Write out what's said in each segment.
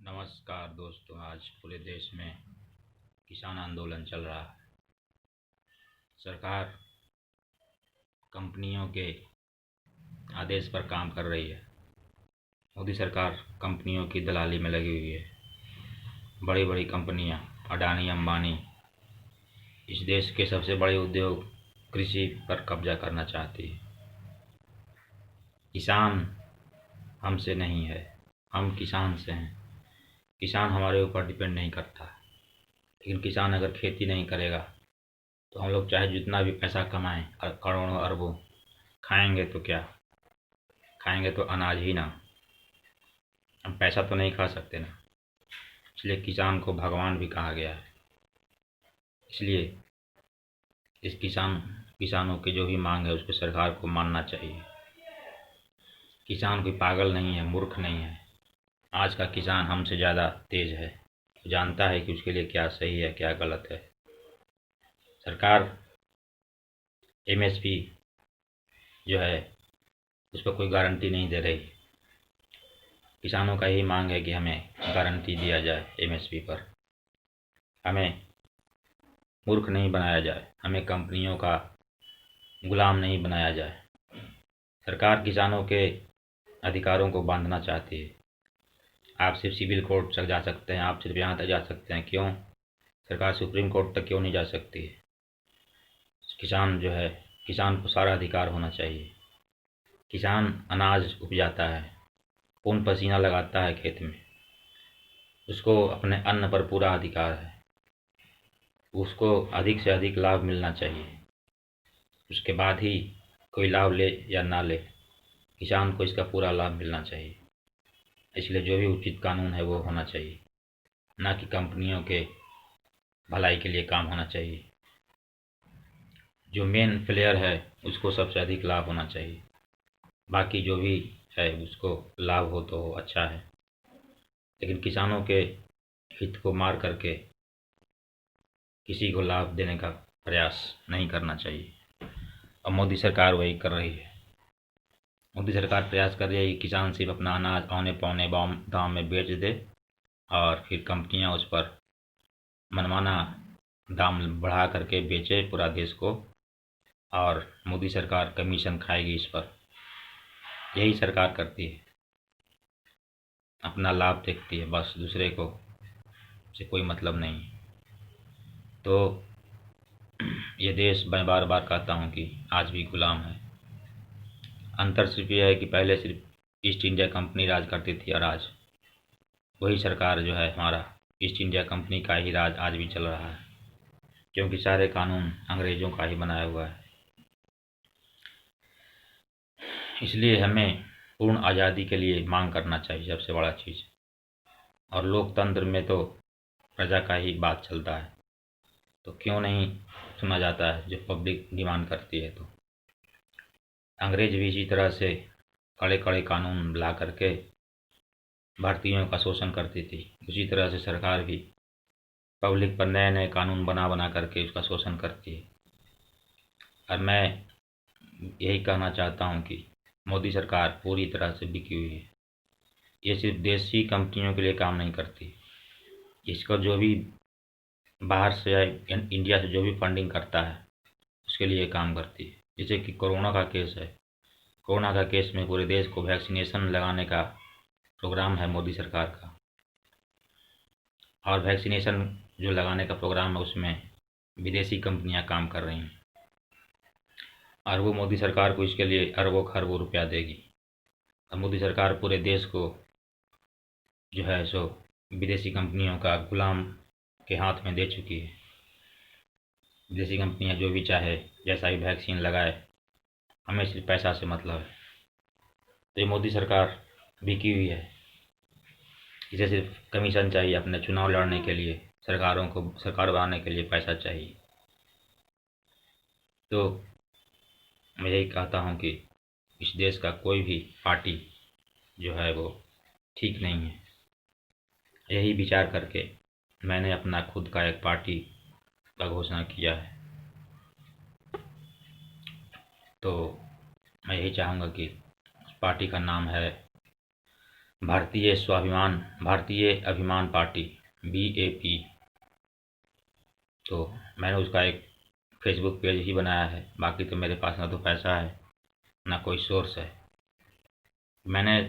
नमस्कार दोस्तों। आज पूरे देश में किसान आंदोलन चल रहा है। सरकार कंपनियों के आदेश पर काम कर रही है। मोदी सरकार कंपनियों की दलाली में लगी हुई है। बड़ी बड़ी कंपनियां, अडानी, अंबानी इस देश के सबसे बड़े उद्योग कृषि पर कब्जा करना चाहती है। किसान हमसे नहीं है, हम किसान से हैं। किसान हमारे ऊपर डिपेंड नहीं करता, लेकिन किसान अगर खेती नहीं करेगा तो हम लोग चाहे जितना भी पैसा कमाएं, करोड़ों अरबों, खाएंगे तो क्या? खाएंगे तो अनाज ही ना, हम पैसा तो नहीं खा सकते ना। इसलिए किसान को भगवान भी कहा गया है। इसलिए इस किसानों की जो भी मांग है उसको सरकार को मानना चाहिए। किसान कोई पागल नहीं है, मूर्ख नहीं है। आज का किसान हमसे ज़्यादा तेज है, वो जानता है कि उसके लिए क्या सही है क्या गलत है। सरकार एमएसपी जो है उस पर कोई गारंटी नहीं दे रही। किसानों का यही मांग है कि हमें गारंटी दिया जाए एमएसपी पर। हमें मूर्ख नहीं बनाया जाए, हमें कंपनियों का गुलाम नहीं बनाया जाए। सरकार किसानों के अधिकारों को बांधना चाहती है। आप सिर्फ सिविल कोर्ट तक जा सकते हैं, आप सिर्फ यहाँ तक जा सकते हैं। क्यों सरकार सुप्रीम कोर्ट तक क्यों नहीं जा सकती है? किसान जो है, किसान को सारा अधिकार होना चाहिए। किसान अनाज उपजाता है, खून पसीना लगाता है खेत में, उसको अपने अन्न पर पूरा अधिकार है। उसको अधिक से अधिक लाभ मिलना चाहिए। उसके बाद ही कोई लाभ ले या ना ले, किसान को इसका पूरा लाभ मिलना चाहिए। इसलिए जो भी उचित कानून है वो होना चाहिए, ना कि कंपनियों के भलाई के लिए काम होना चाहिए। जो मेन प्लेयर है उसको सबसे अधिक लाभ होना चाहिए, बाकी जो भी है उसको लाभ हो तो अच्छा है, लेकिन किसानों के हित को मार करके किसी को लाभ देने का प्रयास नहीं करना चाहिए। और मोदी सरकार वही कर रही है। मोदी सरकार प्रयास कर रही है कि किसान सिर्फ अपना अनाज औने पौने दाम में बेच दे और फिर कंपनियां उस पर मनमाना दाम बढ़ा करके बेचे पूरा देश को, और मोदी सरकार कमीशन खाएगी इस पर। यही सरकार करती है, अपना लाभ देखती है बस, दूसरे को से कोई मतलब नहीं। तो ये देश मैं बार बार कहता हूँ कि आज भी गुलाम है। अंतर सिर्फ यह है कि पहले सिर्फ ईस्ट इंडिया कंपनी राज करती थी, और आज वही सरकार जो है, हमारा ईस्ट इंडिया कंपनी का ही राज आज भी चल रहा है, क्योंकि सारे कानून अंग्रेज़ों का ही बनाया हुआ है। इसलिए हमें पूर्ण आज़ादी के लिए मांग करना चाहिए, सबसे बड़ा चीज़। और लोकतंत्र में तो प्रजा का ही बात चलता है, तो क्यों नहीं सुना जाता है जब पब्लिक डिमांड करती है। तो अंग्रेज भी इसी तरह से कड़े कड़े कानून ला करके भारतीयों का शोषण करती थी, उसी तरह से सरकार भी पब्लिक पर नए नए कानून बना बना करके उसका शोषण करती है। और मैं यही कहना चाहता हूँ कि मोदी सरकार पूरी तरह से बिकी हुई है। ये सिर्फ देशी कंपनियों के लिए काम नहीं करती, इसका जो भी बाहर से या इंडिया से जो भी फंडिंग करता है उसके लिए काम करती है। जैसे कि कोरोना का केस है, कोरोना का केस में पूरे देश को वैक्सीनेशन लगाने का प्रोग्राम है मोदी सरकार का, और वैक्सीनेशन जो लगाने का प्रोग्राम है उसमें विदेशी कंपनियां काम कर रही हैं, और वो मोदी सरकार को इसके लिए अरबों खरबों रुपया देगी। और मोदी सरकार पूरे देश को जो है सो विदेशी कंपनियों का गुलाम के हाथ में दे चुकी है। विदेशी कंपनियां जो भी चाहे जैसा ही वैक्सीन लगाए, हमें सिर्फ पैसा से मतलब है। तो ये मोदी सरकार बिकी हुई है, इसे सिर्फ कमीशन चाहिए अपने चुनाव लड़ने के लिए, सरकारों को सरकार बनाने के लिए पैसा चाहिए। तो मैं यही कहता हूँ कि इस देश का कोई भी पार्टी जो है वो ठीक नहीं है। यही विचार करके मैंने अपना खुद का एक पार्टी का घोषणा किया है। तो मैं यही चाहूँगा कि उस पार्टी का नाम है भारतीय अभिमान पार्टी BAP। तो मैंने उसका एक फेसबुक पेज ही बनाया है। बाकी तो मेरे पास ना तो पैसा है ना कोई सोर्स है। मैंने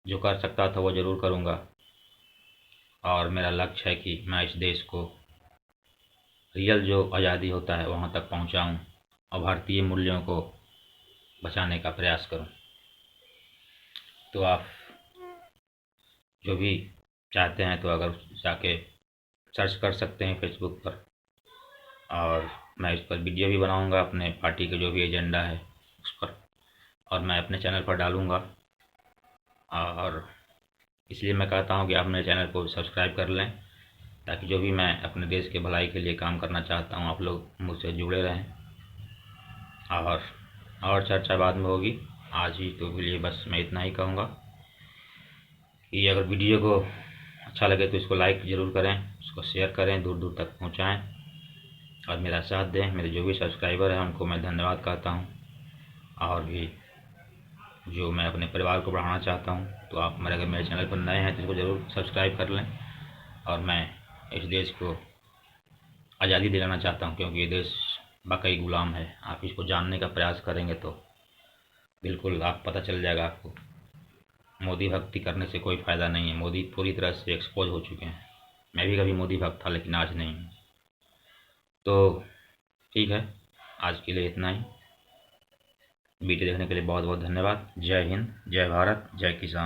जो कर सकता था वो ज़रूर करूँगा, और मेरा लक्ष्य है कि मैं इस देश को रियल जो आज़ादी होता है वहाँ तक पहुँचाऊँ और भारतीय मूल्यों को बचाने का प्रयास करूँ। तो आप जो भी चाहते हैं तो अगर जाके सर्च कर सकते हैं फेसबुक पर, और मैं इस पर वीडियो भी बनाऊंगा अपने पार्टी का जो भी एजेंडा है उस पर, और मैं अपने चैनल पर डालूंगा। और इसलिए मैं कहता हूं कि आप मेरे चैनल को सब्सक्राइब कर लें, ताकि जो भी मैं अपने देश के भलाई के लिए काम करना चाहता हूं आप लोग मुझसे जुड़े रहें। और चर्चा बाद में होगी। आज ही तो के लिए बस मैं इतना ही कहूँगा कि अगर वीडियो को अच्छा लगे तो इसको लाइक ज़रूर करें, उसको शेयर करें, दूर दूर तक पहुँचाएँ और मेरा साथ दें। मेरे जो भी सब्सक्राइबर हैं उनको मैं धन्यवाद कहता हूँ। और भी जो मैं अपने परिवार को बढ़ाना चाहता हूँ, तो आप अगर मेरे चैनल पर नए हैं तो इसको ज़रूर सब्सक्राइब कर लें। और मैं इस देश को आज़ादी दिलाना चाहता हूँ, क्योंकि ये देश वाकई गुलाम है। आप इसको जानने का प्रयास करेंगे तो बिल्कुल आप पता चल जाएगा आपको। मोदी भक्ति करने से कोई फ़ायदा नहीं है। मोदी पूरी तरह से एक्सपोज हो चुके हैं। मैं भी कभी मोदी भक्त था, लेकिन आज नहीं हूँ। तो ठीक है, आज के लिए इतना ही। वीडियो देखने के लिए बहुत बहुत धन्यवाद। जय हिंद, जय भारत, जय किसान।